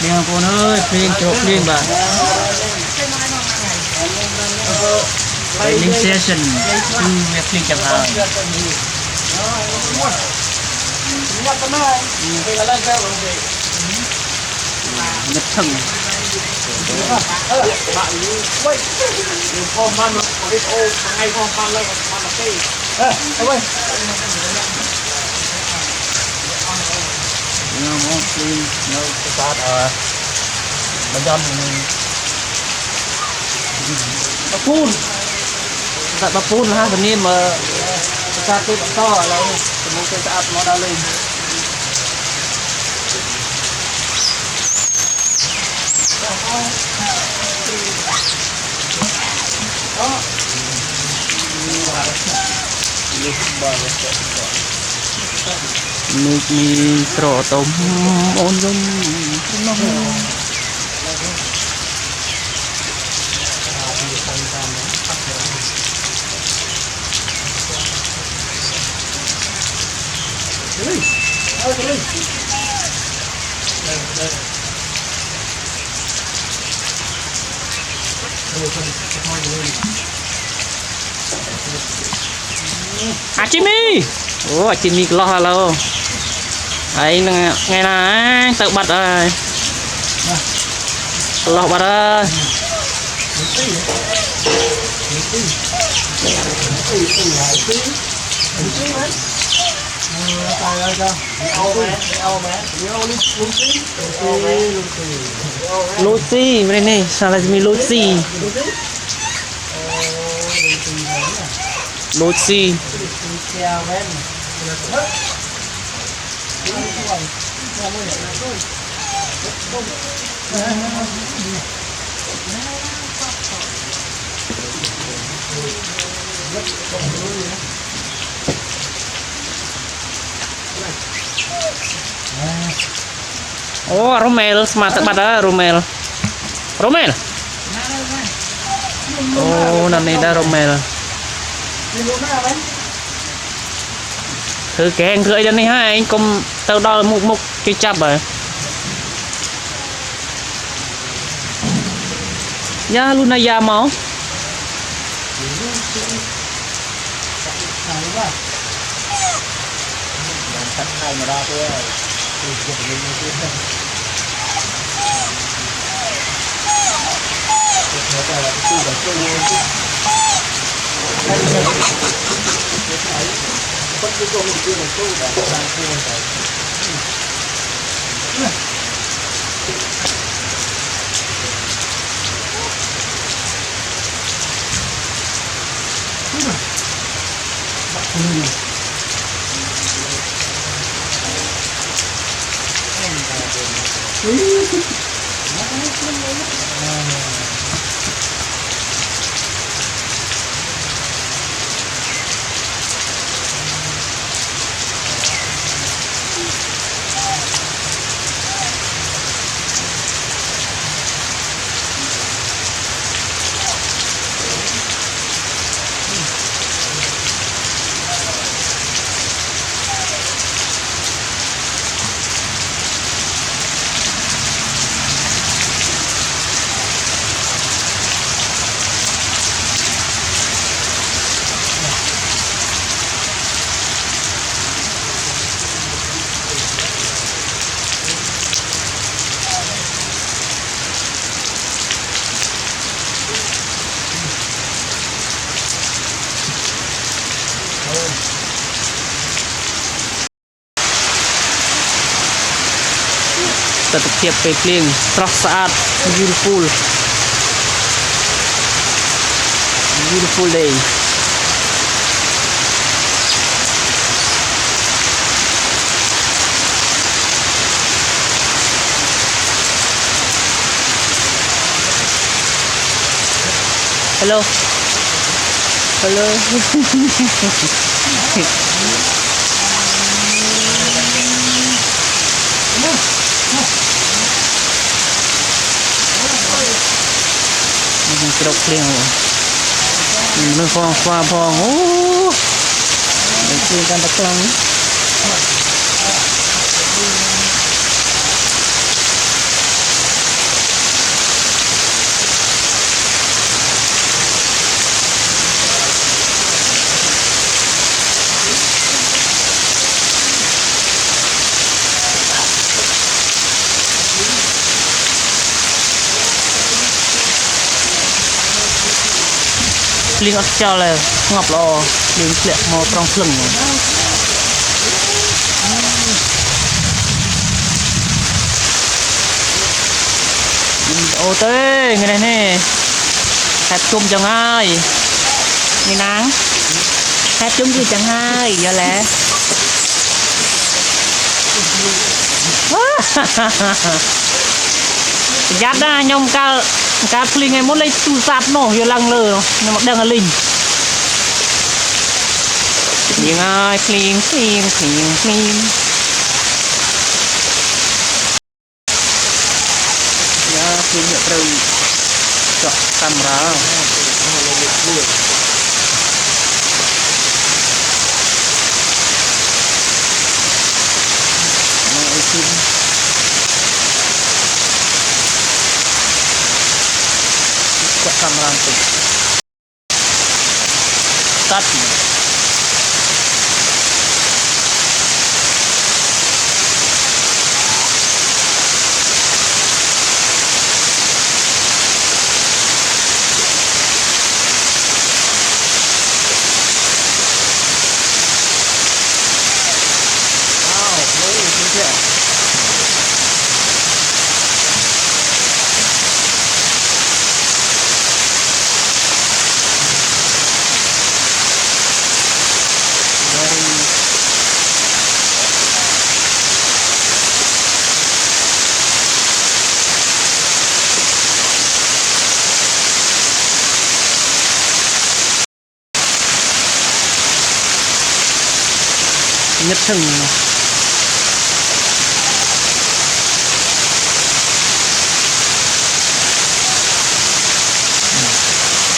Liêng con ơi, liêng chụp liêng bà. Training session việc liêng chẳng hạn. Nhất thằng. Bapun, tak bapun lah benih satu tak lah, mungkin saat modal lain. Ni trò tôm ôn dung nó Chimmy, Chimmy lo lo, ấy ngày nào tự bật rồi, lo bật rồi. Lucy, bên này sao lại mi Lucy? Lucy. Oh, Romel, semata pada Romel. Romel. Oh, nanti dah Romel. Thử kèn thử cho này ha, anh cùng tao đo một cái chắp rồi. Ya Luna ya mau. Tetap tiap pepling, terus saat beautiful day. Hello. Trọc liền nó phong pha phong để chơiกันตะกลัง liên ắt cho là ngọc lò liên lệ mò trong phừng ô tê người này nè hạt chung chẳng ai người nắng hạt chung gì chẳng ai giờ lẽ giáp ra nhông ca phình ngày muốn lấy tu sạp nổ vừa lăng lờ nhưng mà đang là linh nhưng ai phình ya phình nhận rồi chọn camera camera untuk start nhất thừng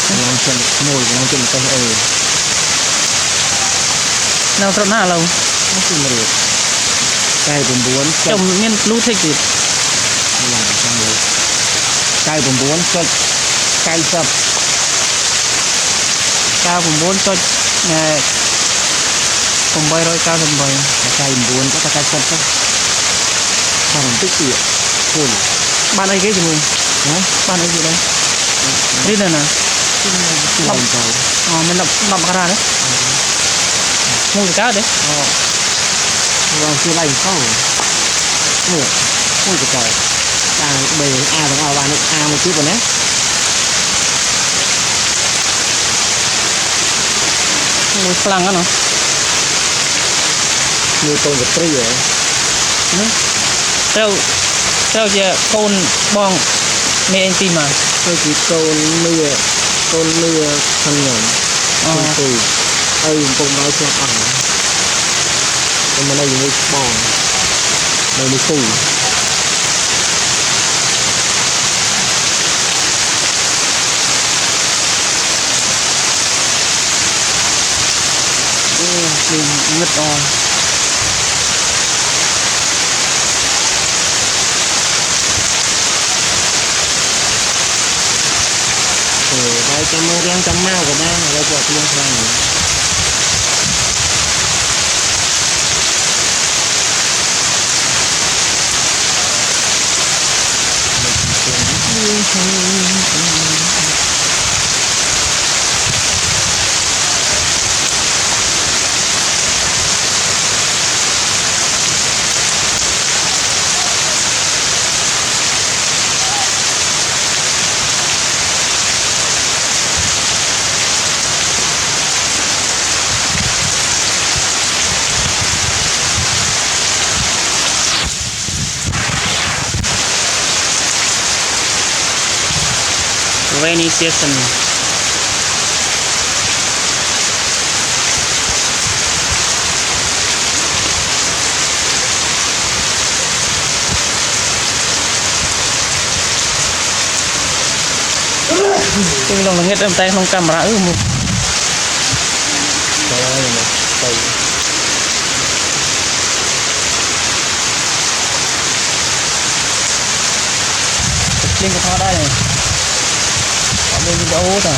long chân mồi long chân con nào trộn nào lâu nó chỉ một cây bồn bốn trồng nhân lưu thích gì làm xong rồi cây bồn bốn cho cây sập cao cũng bốn cho cùng bay rồi cao cùng bay cây bốn có cây sập không bằng tích gì phun bạn ấy cái gì mình bạn ấy gì đây đi đây nè mình đập ra đấy mua cá đấy vâng chưa lành không mua mua cái trời bề a bằng a bạn a một chút rồi đấy mua phăng á nó mua tôm vật tri rồi theo giờ con bong mẹ anh tìm mà tôi chỉ tôm mưa thân nhộng con tù con báo cho bằng nhưng mà đây mới bò đây mới phù mình ngất on đây cho mưa đang trong mau của đang đây cho tiên sang rainy season tôi lòng là nghe âm tay không camera một lên cái thao đây này bên đâu rồi